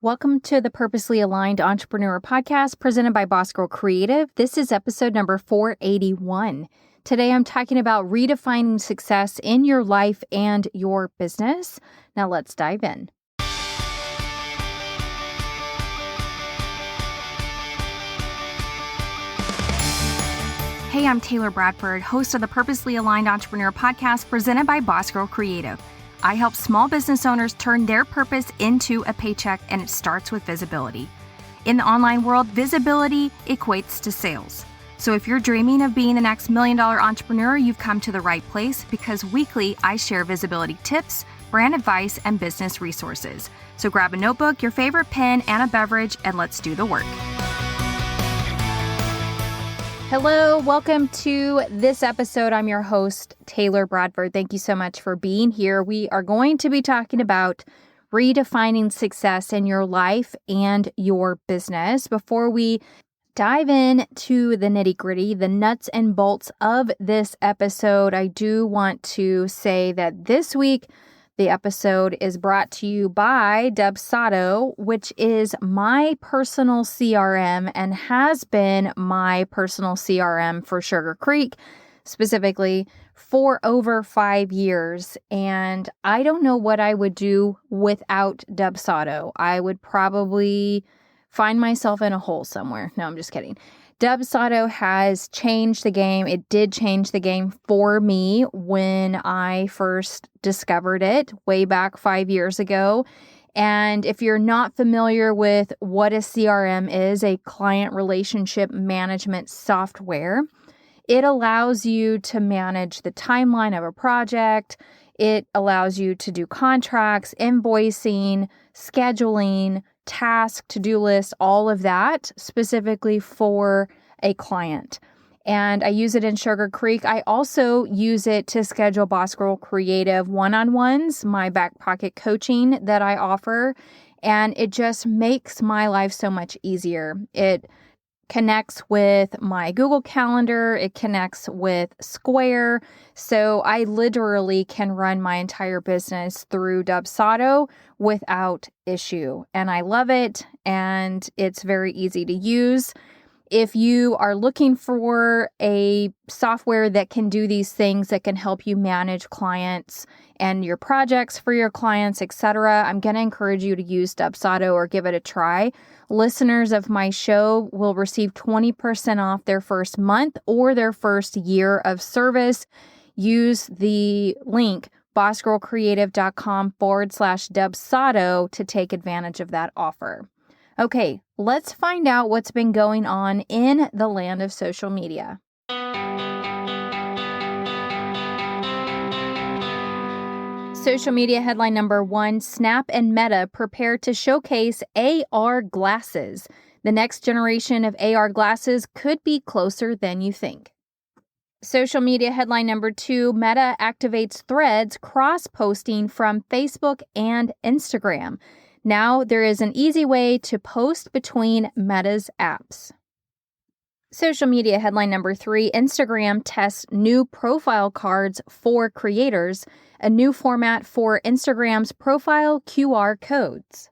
Welcome to the Purposely Aligned Entrepreneur Podcast presented by Boss Girl Creative. This is episode number 481. Today I'm talking about redefining success in your life and your business. Now let's dive in. Hey, I'm Taylor Bradford, host of the Purposely Aligned Entrepreneur Podcast presented by Boss Girl Creative. I help small business owners turn their purpose into a paycheck, and it starts with visibility. In the online world, visibility equates to sales. So if you're dreaming of being the next $1 million entrepreneur, you've come to the right place because weekly I share visibility tips, brand advice, and business resources. So grab a notebook, your favorite pen, and a beverage, and let's do the work. Hello, welcome to this episode. I'm your host, Taylor Bradford. Thank you so much for being here. We are going to be talking about redefining success in your life and your business. Before we dive into the nitty-gritty, the nuts and bolts of this episode, I do want to say that this week, the episode is brought to you by Dubsado, which is my personal CRM and has been my personal CRM for Sugar Creek, specifically for over 5 years. And I don't know what I would do without Dubsado. I would probably find myself in a hole somewhere. No, I'm just kidding. Dubsado has changed the game. It did change the game for me when I first discovered it way back 5 years ago. And if you're not familiar with what a CRM is, a client relationship management software, it allows you to manage the timeline of a project. It allows you to do contracts, invoicing, scheduling, task, to-do list, all of that specifically for a client. And I use it in Sugar Creek. I also use it to schedule Boss Girl Creative one-on-ones, my back pocket coaching that I offer. And it just makes my life so much easier. It connects with my Google Calendar. It connects with Square. So I literally can run my entire business through Dubsado without issue. And I love it. And it's very easy to use. If you are looking for a software that can do these things, that can help you manage clients and your projects for your clients, etc., I'm going to encourage you to use Dubsado or give it a try. Listeners of my show will receive 20% off their first month or their first year of service. Use the link bossgirlcreative.com/Dubsado to take advantage of that offer. Okay, let's find out what's been going on in the land of social media. Social media headline number 1, Snap and Meta prepare to showcase AR glasses. The next generation of AR glasses could be closer than you think. Social media headline number 2, Meta activates Threads cross-posting from Facebook and Instagram. Now there is an easy way to post between Meta's apps. Social media headline number 3, Instagram tests new profile cards for creators, a new format for Instagram's profile QR codes.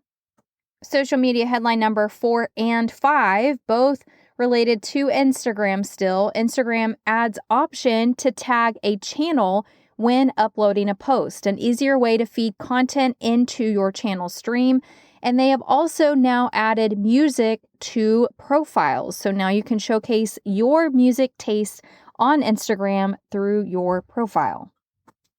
Social media headline number 4 and 5, both related to Instagram still. Instagram adds option to tag a channel when uploading a post, an easier way to feed content into your channel stream. And they have also now added music to profiles. So now you can showcase your music taste on Instagram through your profile.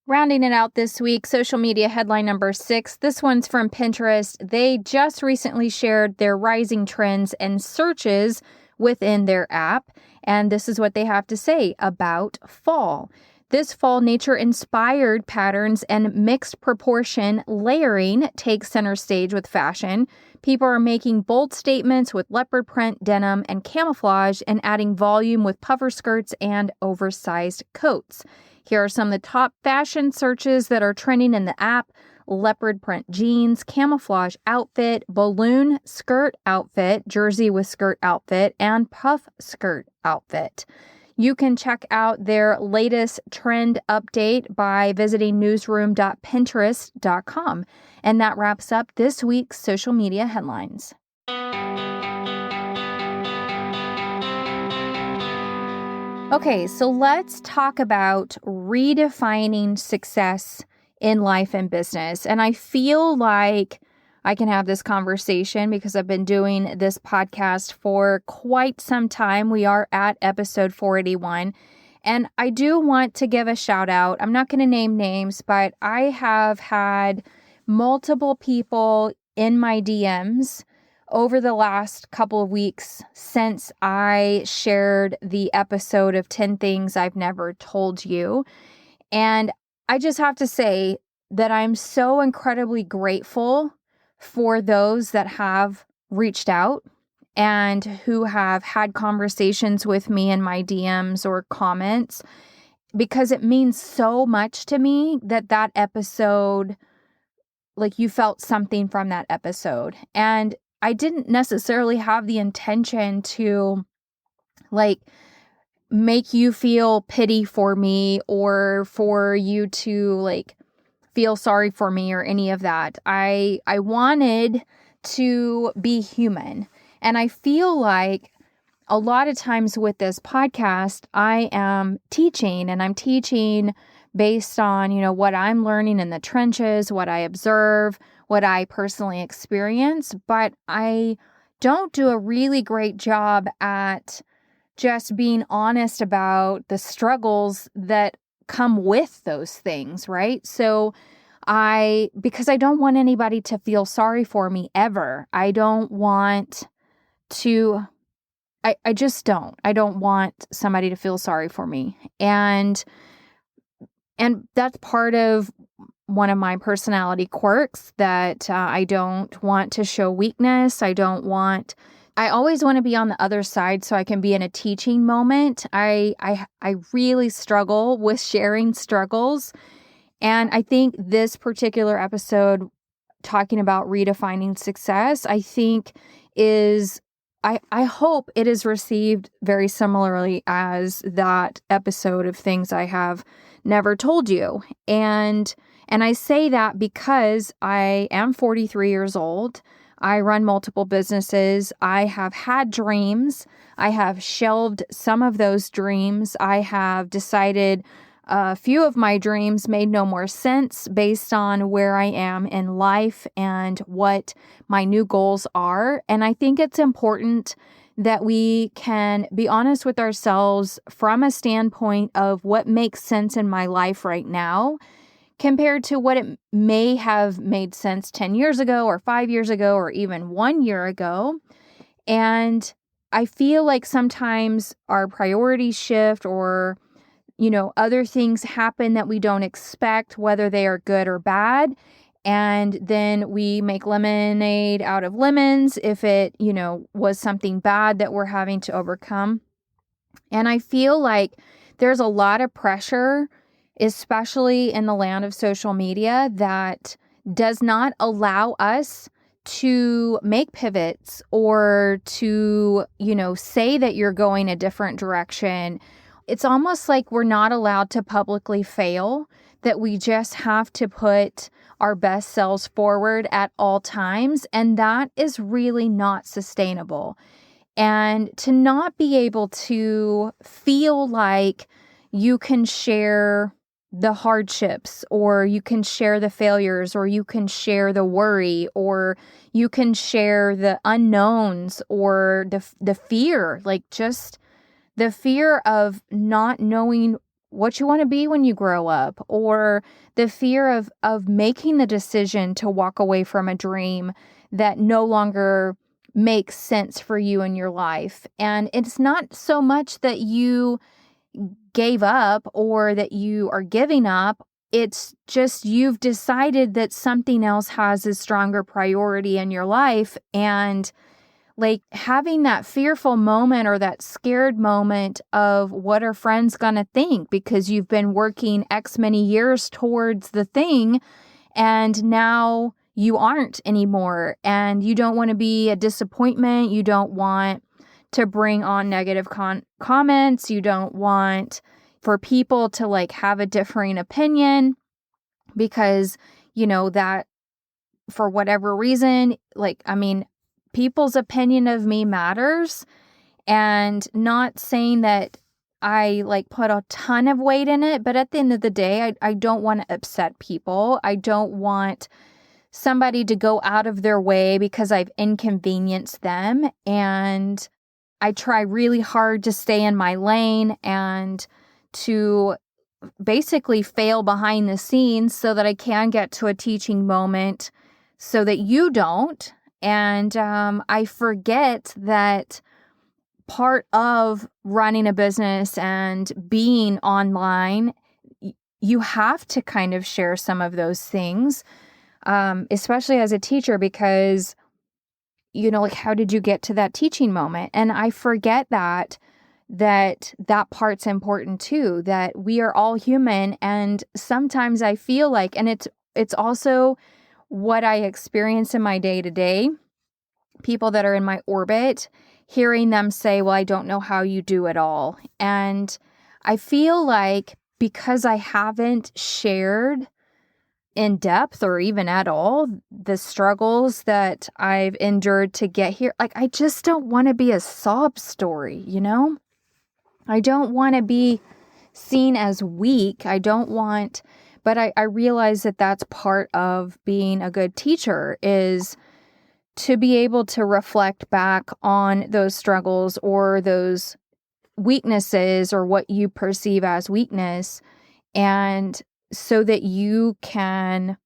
Rounding it out this week, social media headline number 6. This one's from Pinterest. They just recently shared their rising trends and searches within their app. And this is what they have to say about fall. This fall, nature-inspired patterns and mixed proportion layering take center stage with fashion. People are making bold statements with leopard print, denim, and camouflage, and adding volume with puffer skirts and oversized coats. Here are some of the top fashion searches that are trending in the app: leopard print jeans, camouflage outfit, balloon skirt outfit, jersey with skirt outfit, and puff skirt outfit. You can check out their latest trend update by visiting newsroom.pinterest.com. And that wraps up this week's social media headlines. Okay, so let's talk about redefining success in life and business. And I feel like I can have this conversation because I've been doing this podcast for quite some time. We are at episode 481. And I do want to give a shout out. I'm not going to name names, but I have had multiple people in my DMs over the last couple of weeks since I shared the episode of 10 Things I've Never Told You. And I just have to say that I'm so incredibly grateful for those that have reached out and who have had conversations with me in my DMs or comments, because it means so much to me that episode, like, you felt something from that episode. And I didn't necessarily have the intention to make you feel pity for me or for you to feel sorry for me or any of that. I wanted to be human. And I feel like a lot of times with this podcast, I am teaching, and I'm teaching based on, what I'm learning in the trenches, what I observe, what I personally experience, but I don't do a really great job at just being honest about the struggles that come with those things, right? So because I don't want anybody to feel sorry for me ever. I don't want to, I just don't. I don't want somebody to feel sorry for me. And that's part of one of my personality quirks, that I don't want to show weakness. I always want to be on the other side so I can be in a teaching moment. I really struggle with sharing struggles. And I think this particular episode, talking about redefining success, I think I hope it is received very similarly as that episode of Things I Have Never Told You. And I say that because I am 43 years old. I run multiple businesses. I have had dreams. I have shelved some of those dreams. I have decided a few of my dreams made no more sense based on where I am in life and what my new goals are. And I think it's important that we can be honest with ourselves from a standpoint of what makes sense in my life right now compared to what it may have made sense 10 years ago or 5 years ago or even 1 year ago. And I feel like sometimes our priorities shift, or other things happen that we don't expect, whether they are good or bad. And then we make lemonade out of lemons if it, was something bad that we're having to overcome. And I feel like there's a lot of pressure, especially in the land of social media, that does not allow us to make pivots or to, say that you're going a different direction. It's almost like we're not allowed to publicly fail, that we just have to put our best selves forward at all times. And that is really not sustainable. And to not be able to feel like you can share the hardships, or you can share the failures, or you can share the worry, or you can share the unknowns, or the fear, just the fear of not knowing what you want to be when you grow up, or the fear of making the decision to walk away from a dream that no longer makes sense for you in your life. And it's not so much that you gave up or that you are giving up. It's just you've decided that something else has a stronger priority in your life. And having that fearful moment or that scared moment of what are friends going to think, because you've been working X many years towards the thing and now you aren't anymore, and you don't want to be a disappointment. You don't want to bring on negative comments. You don't want for people to like have a differing opinion because, that for whatever reason, people's opinion of me matters, and not saying that I like put a ton of weight in it, but at the end of the day, I don't want to upset people. I don't want somebody to go out of their way because I've inconvenienced them. And I try really hard to stay in my lane and to basically fail behind the scenes so that I can get to a teaching moment so that you don't. And I forget that part of running a business and being online, you have to kind of share some of those things, especially as a teacher, because, like, how did you get to that teaching moment? And I forget that part's important too, that we are all human. And sometimes I feel like, and it's also what I experience in my day to day, people that are in my orbit, hearing them say, well, I don't know how you do it all. And I feel like because I haven't shared in depth or even at all the struggles that I've endured to get here, like, I just don't want to be a sob story, I don't want to be seen as weak. But I realize that that's part of being a good teacher, is to be able to reflect back on those struggles or those weaknesses or what you perceive as weakness, and so that you can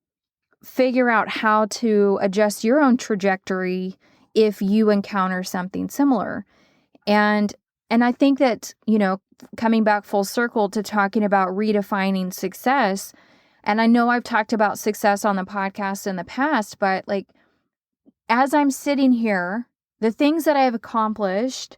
figure out how to adjust your own trajectory if you encounter something similar. And I think that, coming back full circle to talking about redefining success, and I know I've talked about success on the podcast in the past, but like, as I'm sitting here, the things that I have accomplished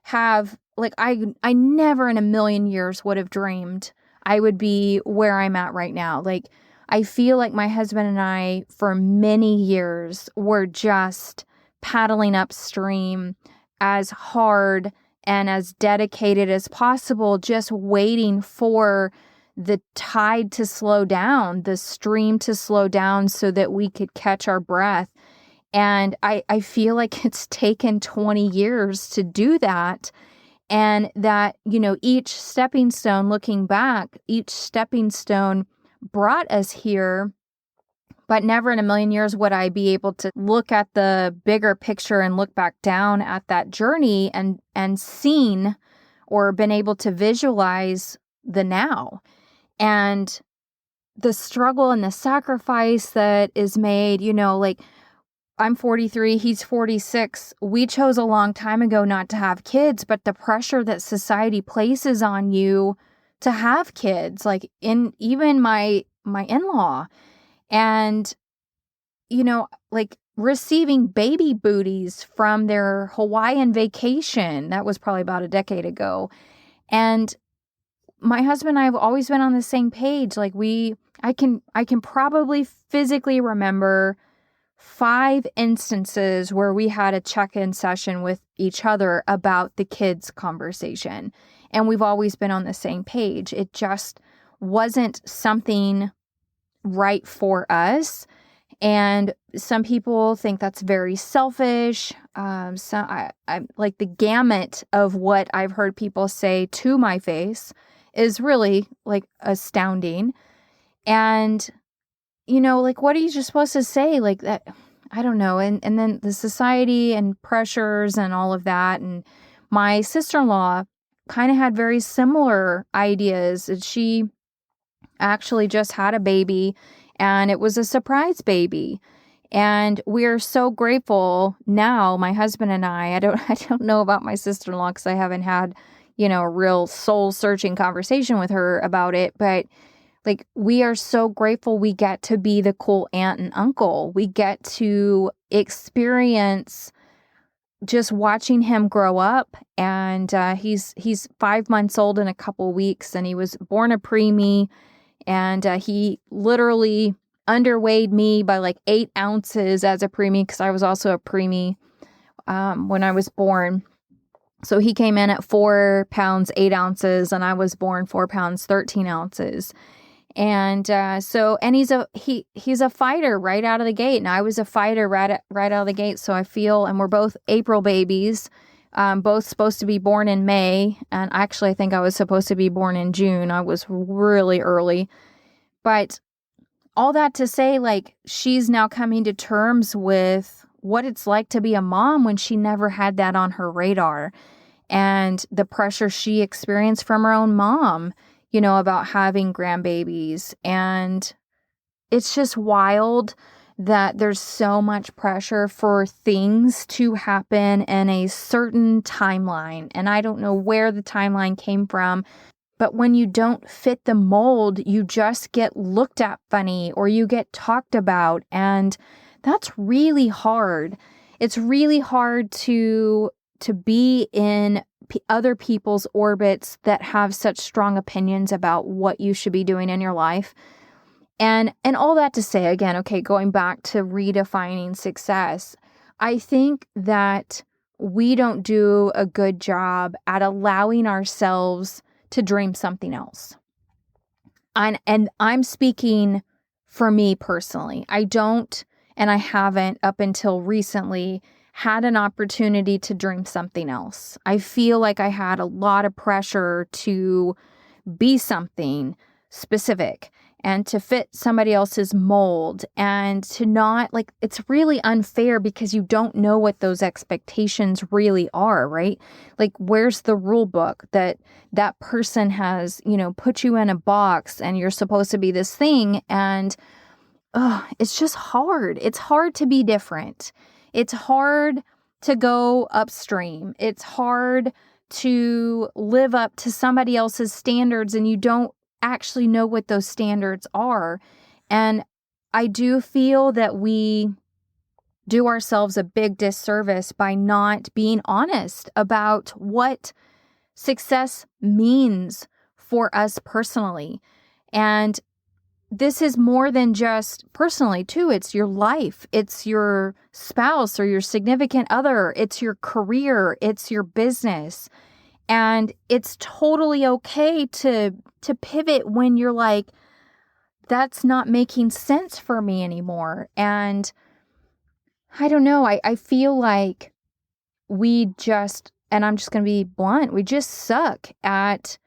have, like, I never in a million years would have dreamed I would be where I'm at right now. Like, I feel like my husband and I, for many years, were just paddling upstream as hard and as dedicated as possible, just waiting for the tide to slow down, the stream to slow down so that we could catch our breath. And I feel like it's taken 20 years to do that. And that, each stepping stone, looking back, each stepping stone brought us here. But never in a million years would I be able to look at the bigger picture and look back down at that journey and seen or been able to visualize the now. And the struggle and the sacrifice that is made, like, I'm 43, he's 46. We chose a long time ago not to have kids, but the pressure that society places on you to have kids, like even my in-law, and, like receiving baby booties from their Hawaiian vacation. That was probably about a decade ago. And my husband and I have always been on the same page. Like, I can probably physically remember 5 instances where we had a check-in session with each other about the kids' conversation. And we've always been on the same page. It just wasn't something right for us. And some people think that's very selfish. I like the gamut of what I've heard people say to my face is really like astounding. And like, what are you just supposed to say? Like that, I don't know. And then the society and pressures and all of that. And my sister-in-law kind of had very similar ideas. She actually just had a baby, and it was a surprise baby. And we're so grateful now, my husband and I don't know about my sister-in-law because I haven't had, a real soul-searching conversation with her about it. But like, we are so grateful we get to be the cool aunt and uncle. We get to experience just watching him grow up. And he's 5 months old in a couple weeks, and he was born a preemie. And he literally underweighed me by like 8 ounces as a preemie, because I was also a preemie when I was born. So he came in at 4 pounds, 8 ounces, and I was born 4 pounds, 13 ounces. And and he's a fighter right out of the gate, and I was a fighter right out of the gate. So I feel, and we're both April babies, both supposed to be born in May, and actually I think I was supposed to be born in June. I was really early, but all that to say, like, she's now coming to terms with what it's like to be a mom when she never had that on her radar, and the pressure she experienced from her own mom, about having grandbabies. And it's just wild that there's so much pressure for things to happen in a certain timeline. And I don't know where the timeline came from, but when you don't fit the mold, you just get looked at funny or you get talked about. And that's really hard. It's really hard to be in other people's orbits that have such strong opinions about what you should be doing in your life. And all that to say, again, okay, going back to redefining success, I think that we don't do a good job at allowing ourselves to dream something else. And I'm speaking for me personally. I don't, and I haven't up until recently had an opportunity to dream something else. I feel like I had a lot of pressure to be something specific and to fit somebody else's mold, and to not, like, it's really unfair because you don't know what those expectations really are, right? Like, where's the rule book that person has, put you in a box and you're supposed to be this thing? And it's just hard. It's hard to be different. It's hard to go upstream. It's hard to live up to somebody else's standards, and you don't actually know what those standards are. And I do feel that we do ourselves a big disservice by not being honest about what success means for us personally. And this is more than just personally too. It's your life. It's your spouse or your significant other. It's your career. It's your business. And it's totally okay to pivot when you're like, that's not making sense for me anymore. And I don't know, I feel like we just, and I'm just going to be blunt, we just suck at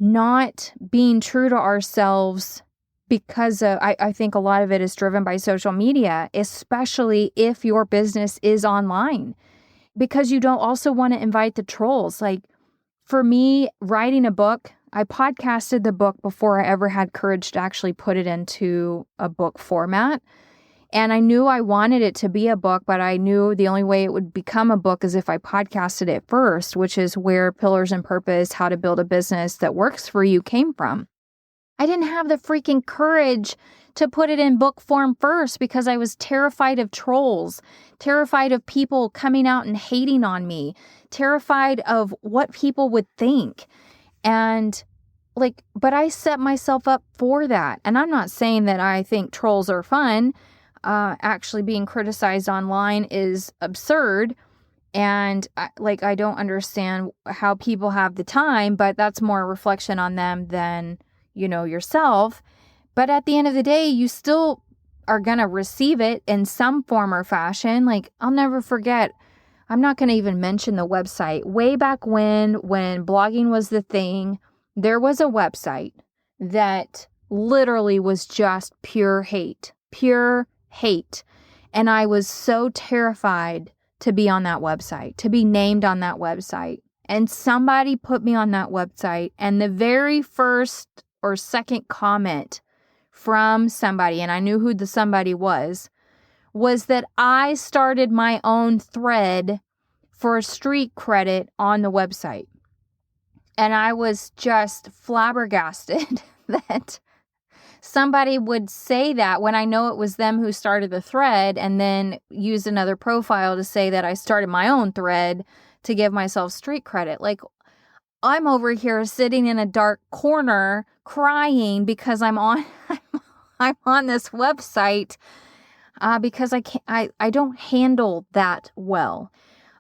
not being true to ourselves, because I think a lot of it is driven by social media, especially if your business is online, because you don't also want to invite the trolls. Like, for me, writing a book, I podcasted the book before I ever had courage to actually put it into a book format. And I knew I wanted it to be a book, but I knew the only way it would become a book is if I podcasted it first, which is where Pillars and Purpose, How to Build a Business That Works for You came from. I didn't have the freaking courage to put it in book form first because I was terrified of trolls, terrified of people coming out and hating on me, terrified of what people would think. And but I set myself up for that. And I'm not saying that I think trolls are fun. Actually being criticized online is absurd. And I don't understand how people have the time, but that's more a reflection on them than, yourself. But at the end of the day, you still are going to receive it in some form or fashion. Like, I'll never forget, I'm not going to even mention the website. Way back when blogging was the thing, there was a website that literally was just pure hate. And I was so terrified to be on that website, to be named on that website. And somebody put me on that website, and the very first or second comment from somebody, and I knew who the somebody was that I started my own thread for street credit on the website. And I was just flabbergasted that somebody would say that when I know it was them who started the thread, and then use another profile to say that I started my own thread to give myself street credit. Like, I'm over here sitting in a dark corner crying because I'm on I'm on this website because I don't handle that well.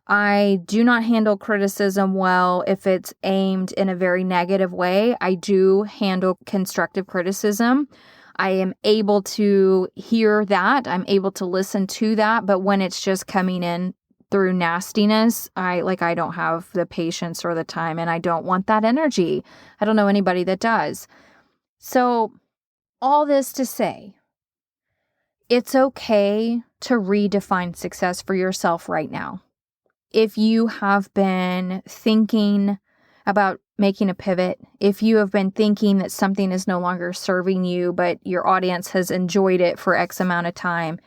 I do not handle criticism well if it's aimed in a very negative way. I do handle constructive criticism. I am able to hear that. I'm able to listen to that. But when it's just coming in through nastiness, I don't have the patience or the time, and I don't want that energy. I don't know anybody that does. So all this to say, it's okay to redefine success for yourself right now. If you have been thinking about making a pivot, if you have been thinking that something is no longer serving you, but your audience has enjoyed it for X amount of time,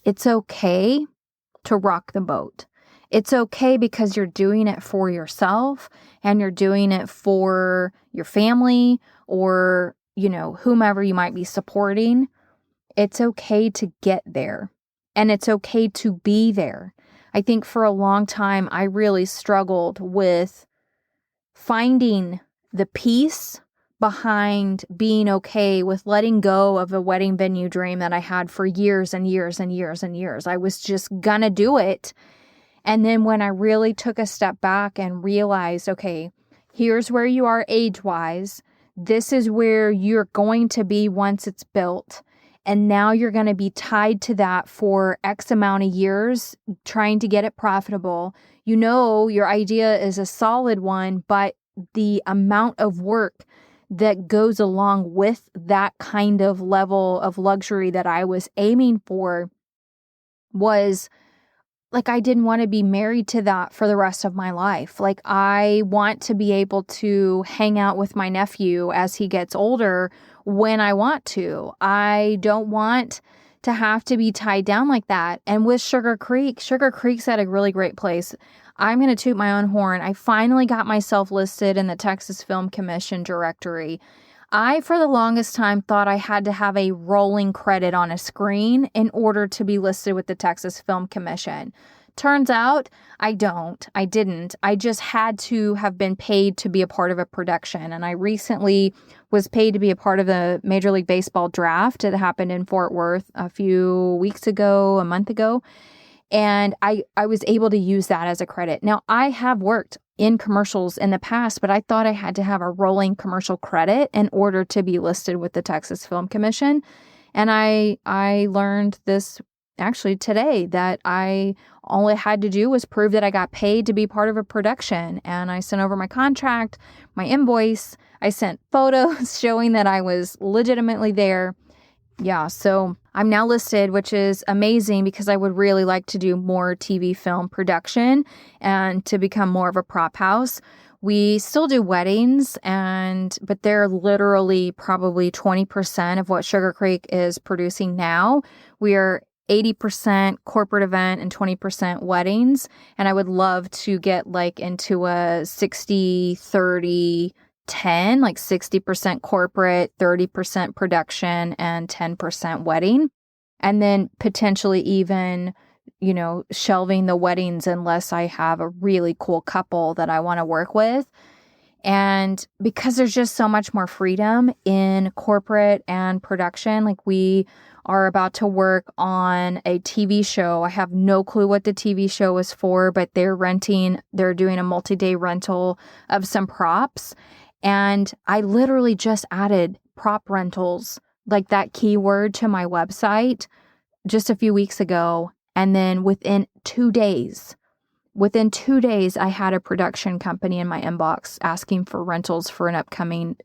it's okay to rock the boat. It's okay because you're doing it for yourself and you're doing it for your family or, whomever you might be supporting. It's okay to get there and it's okay to be there. I think for a long time, I really struggled with finding the peace behind being okay with letting go of a wedding venue dream that I had for years and years and years and years. I was just gonna do it. And then when I really took a step back and realized, okay, here's where you are age-wise. This is where you're going to be once it's built. And now you're going to be tied to that for X amount of years, trying to get it profitable. Your idea is a solid one, but the amount of work that goes along with that kind of level of luxury that I was aiming for was I didn't want to be married to that for the rest of my life. I want to be able to hang out with my nephew as he gets older when I want to. I don't want to have to be tied down like that. And with Sugar Creek's at a really great place. I'm going to toot my own horn. I finally got myself listed in the Texas Film Commission directory. I, for the longest time, thought I had to have a rolling credit on a screen in order to be listed with the Texas Film Commission. Turns out I didn't. I just had to have been paid to be a part of a production. And I recently was paid to be a part of the Major League Baseball draft. It happened in Fort Worth a month ago. And I was able to use that as a credit. Now, I have worked in commercials in the past, but I thought I had to have a rolling commercial credit in order to be listed with the Texas Film Commission. And I learned this actually today, that all I had to do was prove that I got paid to be part of a production. And I sent over my contract, my invoice. I sent photos showing that I was legitimately there. Yeah, so I'm now listed, which is amazing because I would really like to do more TV film production and to become more of a prop house. We still do weddings, but they're literally probably 20% of what Sugar Creek is producing now. We are 80% corporate event and 20% weddings. And I would love to get into a 60-30-10, 60% corporate, 30% production, and 10% wedding. And then potentially even, shelving the weddings unless I have a really cool couple that I want to work with. And because there's just so much more freedom in corporate and production, we are about to work on a TV show. I have no clue what the TV show is for, but they're doing a multi-day rental of some props. And I literally just added prop rentals, that keyword, to my website just a few weeks ago. And then within 2 days, I had a production company in my inbox asking for rentals for an upcoming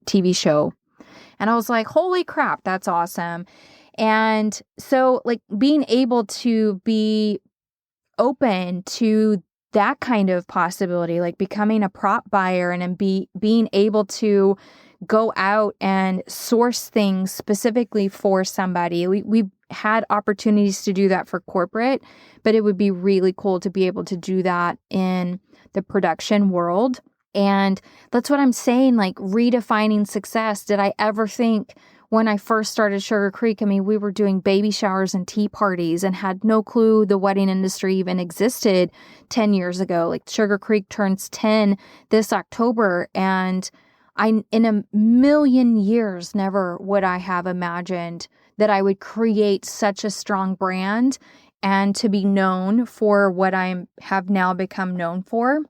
TV show. And I was like, holy crap, that's awesome. And so being able to be open to that kind of possibility, becoming a prop buyer and being able to go out and source things specifically for somebody. We've had opportunities to do that for corporate, but it would be really cool to be able to do that in the production world. And that's what I'm saying, redefining success. Did I ever think when I first started Sugar Creek, we were doing baby showers and tea parties and had no clue the wedding industry even existed 10 years ago. Sugar Creek turns 10 this October, and in a million years, never would I have imagined that I would create such a strong brand and to be known for what I have now become known for.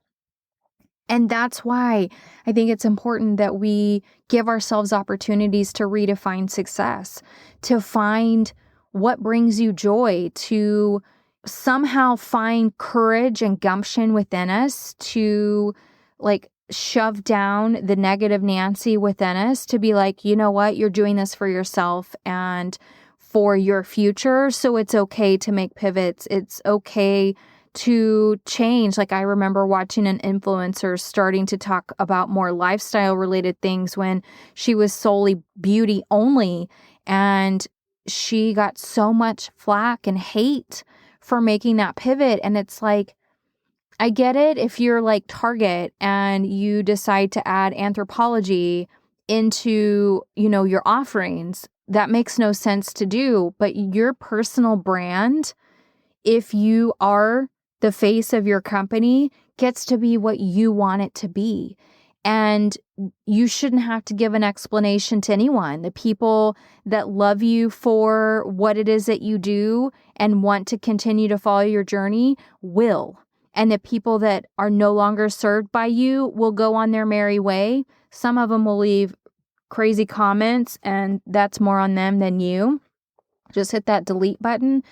And that's why I think it's important that we give ourselves opportunities to redefine success, to find what brings you joy, to somehow find courage and gumption within us to shove down the negative Nancy within us, to be like, you know what, you're doing this for yourself and for your future. So it's okay to make pivots. It's okay to change. I remember watching an influencer starting to talk about more lifestyle related things when she was solely beauty only. And she got so much flack and hate for making that pivot. And it's like, I get it if you're like Target and you decide to add anthropology into, your offerings. That makes no sense to do, but your personal brand, if you are the face of your company, gets to be what you want it to be. And you shouldn't have to give an explanation to anyone. The people that love you for what it is that you do and want to continue to follow your journey will. And the people that are no longer served by you will go on their merry way. Some of them will leave crazy comments, and that's more on them than you. Just hit that delete button.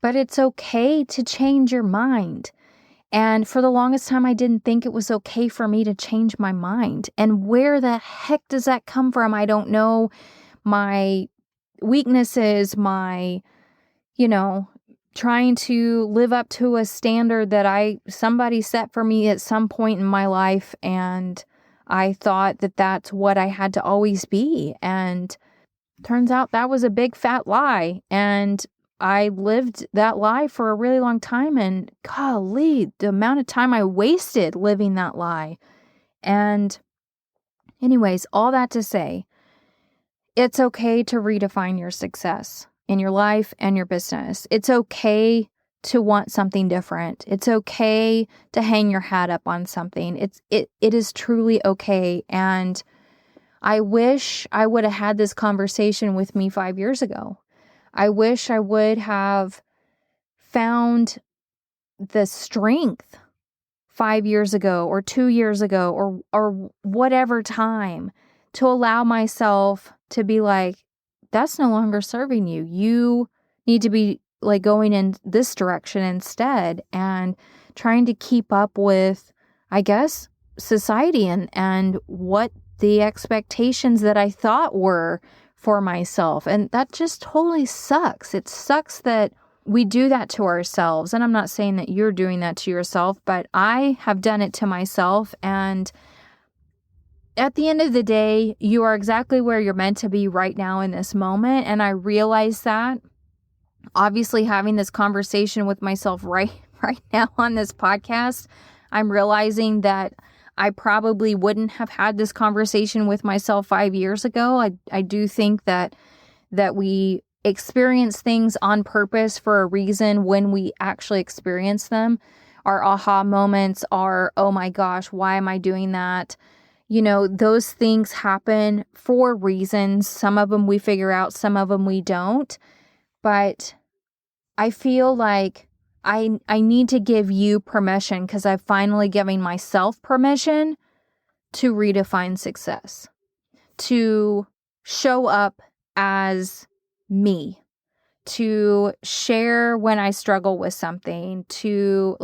But it's okay to change your mind. And for the longest time, I didn't think it was okay for me to change my mind. And where the heck does that come from? I don't know. My weaknesses, my, trying to live up to a standard that somebody set for me at some point in my life. And I thought that that's what I had to always be. And turns out that was a big fat lie. And I lived that lie for a really long time, and golly, the amount of time I wasted living that lie. And anyways, all that to say, it's okay to redefine your success in your life and your business. It's okay to want something different. It's okay to hang your hat up on something. It is truly okay. And I wish I would have had this conversation with me 5 years ago. I wish I would have found the strength 5 years ago or 2 years ago or whatever time to allow myself to be like, that's no longer serving you. You need to be going in this direction instead, and trying to keep up with, I guess, society and what the expectations that I thought were for myself. And that just totally sucks. It sucks that we do that to ourselves. And I'm not saying that you're doing that to yourself, but I have done it to myself. And at the end of the day, you are exactly where you're meant to be right now in this moment. And I realize that. Obviously, having this conversation with myself right now on this podcast, I'm realizing that I probably wouldn't have had this conversation with myself 5 years ago. I do think that we experience things on purpose for a reason when we actually experience them. Our aha moments are, oh my gosh, why am I doing that? Those things happen for reasons. Some of them we figure out, some of them we don't. But I feel like I need to give you permission, because I'm finally giving myself permission to redefine success, to show up as me, to share when I struggle with something, to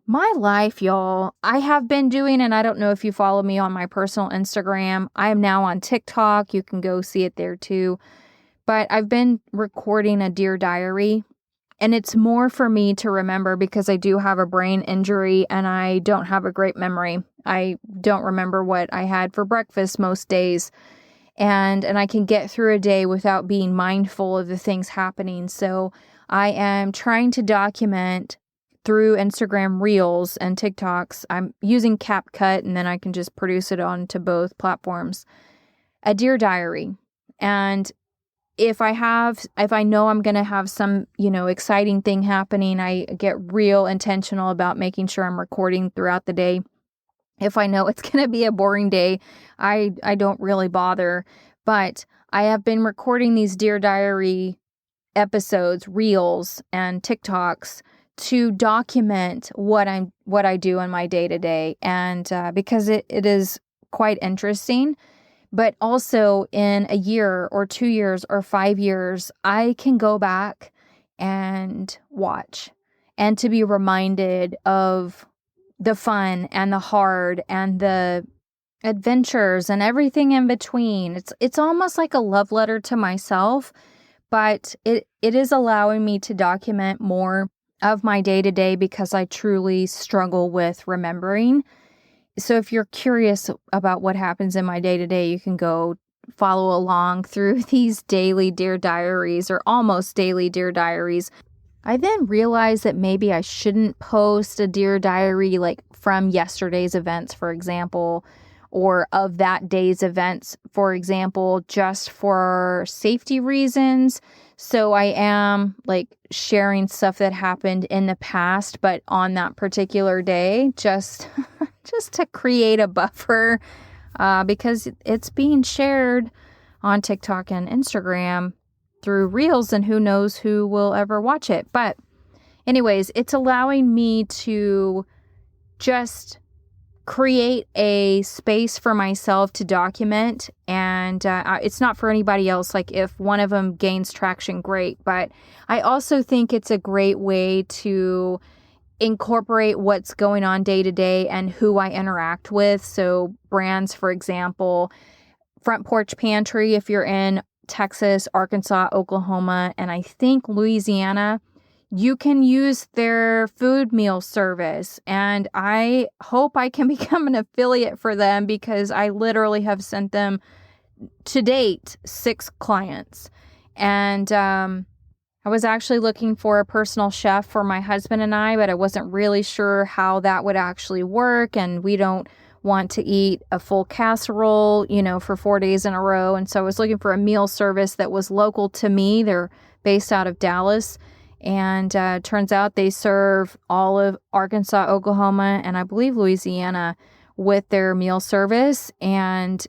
my life, y'all. I have been doing, and I don't know if you follow me on my personal Instagram. I am now on TikTok. You can go see it there too. But I've been recording a Dear Diary. And it's more for me to remember, because I do have a brain injury and I don't have a great memory. I don't remember what I had for breakfast most days. And I can get through a day without being mindful of the things happening. So I am trying to document through Instagram Reels and TikToks. I'm using CapCut, and then I can just produce it onto both platforms. A Dear Diary. And if I know I'm going to have some, exciting thing happening, I get real intentional about making sure I'm recording throughout the day. If I know it's going to be a boring day, I don't really bother. But I have been recording these Dear Diary episodes, reels, and TikToks to document what I do in my day-to-day. And because it is quite interesting, but also in a year or 2 years or 5 years, I can go back and watch and to be reminded of the fun and the hard and the adventures and everything in between. It's almost like a love letter to myself, but it is allowing me to document more of my day-to-day because I truly struggle with remembering. So if you're curious about what happens in my day-to-day, you can go follow along through these daily Dear Diaries or almost daily Dear Diaries. I then realized that maybe I shouldn't post a Dear Diary like from yesterday's events, for example, or of that day's events, for example, just for safety reasons. So I am like sharing stuff that happened in the past, but on that particular day, just to create a buffer, because it's being shared on TikTok and Instagram through Reels, and who knows who will ever watch it. But anyways, it's allowing me to just create a space for myself to document, and it's not for anybody else. Like if one of them gains traction, great. But I also think it's a great way to incorporate what's going on day to day and who I interact with. So brands, for example, Front Porch Pantry, if you're in Texas, Arkansas, Oklahoma, and I think Louisiana, you can use their food meal service. And I hope I can become an affiliate for them because I literally have sent them to date 6 clients. And I was actually looking for a personal chef for my husband and I, but I wasn't really sure how that would actually work. And we don't want to eat a full casserole, for 4 days in a row. And so I was looking for a meal service that was local to me. They're based out of Dallas. And turns out they serve all of Arkansas, Oklahoma, and I believe Louisiana with their meal service. And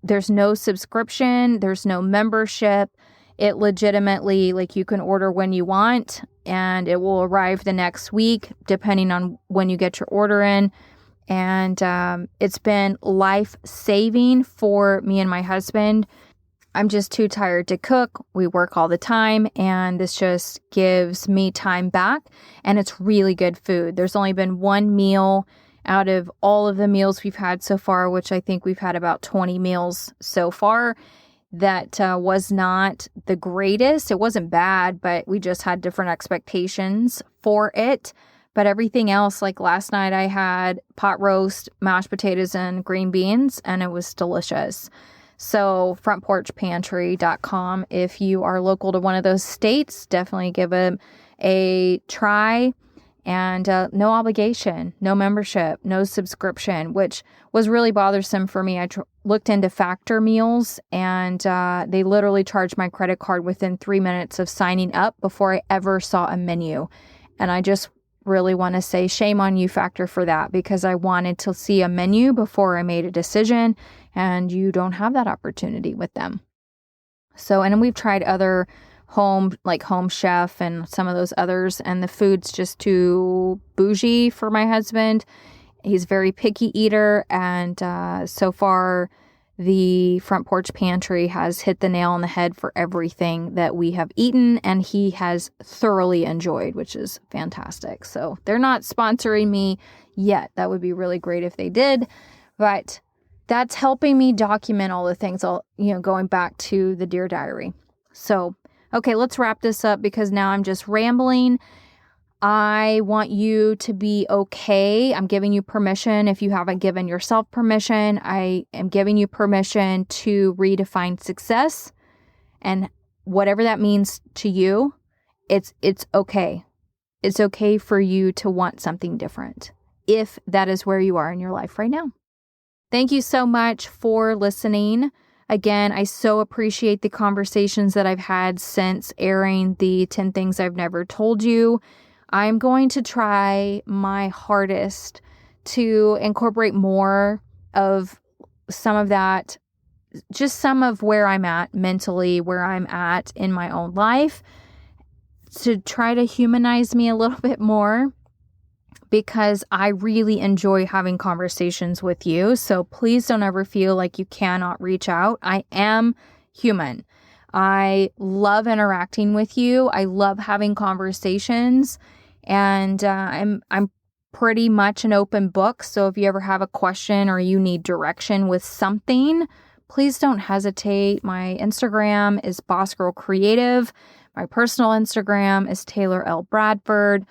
there's no subscription, there's no membership. It legitimately, like, you can order when you want and it will arrive the next week, depending on when you get your order in. And it's been life-saving for me and my husband. I'm just too tired to cook. We work all the time, and this just gives me time back, and it's really good food. There's only been one meal out of all of the meals we've had so far, which I think we've had about 20 meals so far, that was not the greatest. It wasn't bad, but we just had different expectations for it. But everything else, like last night I had pot roast, mashed potatoes, and green beans, and it was delicious. So frontporchpantry.com. If you are local to one of those states, definitely give it a try. And no obligation, no membership, no subscription, which was really bothersome for me. I looked into Factor meals, and they literally charged my credit card within 3 minutes of signing up before I ever saw a menu. And I just really want to say shame on you, Factor, for that, because I wanted to see a menu before I made a decision, and you don't have that opportunity with them. So, and then we've tried other Home Chef and some of those others, and the food's just too bougie for my husband. He's a very picky eater, and so far the Front Porch Pantry has hit the nail on the head for everything that we have eaten, and he has thoroughly enjoyed, which is fantastic. So they're not sponsoring me yet. That would be really great if they did, but that's helping me document all the things, going back to the Dear Diary. So okay, let's wrap this up because now I'm just rambling. I want you to be okay. I'm giving you permission. If you haven't given yourself permission, I am giving you permission to redefine success. And whatever that means to you, it's okay. It's okay for you to want something different if that is where you are in your life right now. Thank you so much for listening. Again, I so appreciate the conversations that I've had since airing the 10 Things I've Never Told You. I'm going to try my hardest to incorporate more of some of that just some of where I'm at mentally, where I'm at in my own life, to try to humanize me a little bit more, because I really enjoy having conversations with you. So please don't ever feel like you cannot reach out. I am human. I love interacting with you. I love having conversations, and I'm pretty much an open book. So if you ever have a question or you need direction with something, please don't hesitate. My Instagram is Boss Girl Creative. My personal Instagram is Taylor L. Bradford.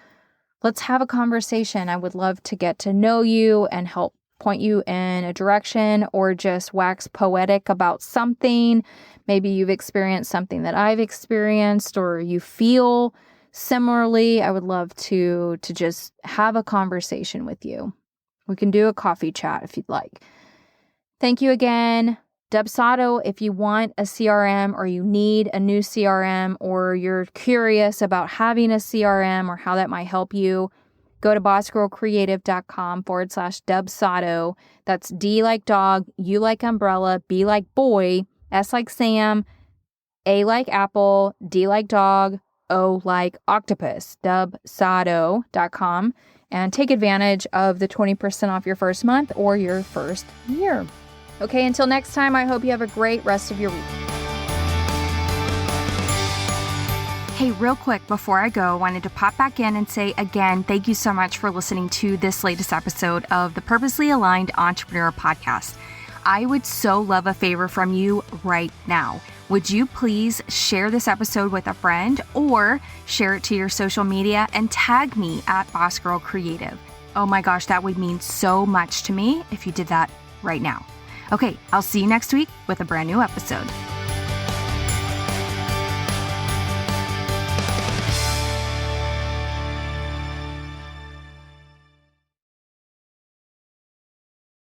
Let's have a conversation. I would love to get to know you and help point you in a direction, or just wax poetic about something. Maybe you've experienced something that I've experienced, or you feel similarly. I would love to just have a conversation with you. We can do a coffee chat if you'd like. Thank you again. Dubsado, if you want a CRM, or you need a new CRM, or you're curious about having a CRM or how that might help you, go to bossgirlcreative.com/Dubsado. That's D like dog, U like umbrella, B like boy, S like Sam, A like apple, D like dog, O like octopus, Dubsado.com, and take advantage of the 20% off your first month or your first year. Okay, until next time, I hope you have a great rest of your week. Hey, real quick before I go, I wanted to pop back in and say again, thank you so much for listening to this latest episode of the Purposely Aligned Entrepreneur Podcast. I would so love a favor from you right now. Would you please share this episode with a friend, or share it to your social media and tag me at Boss Girl Creative? Oh my gosh, that would mean so much to me if you did that right now. Okay, I'll see you next week with a brand new episode.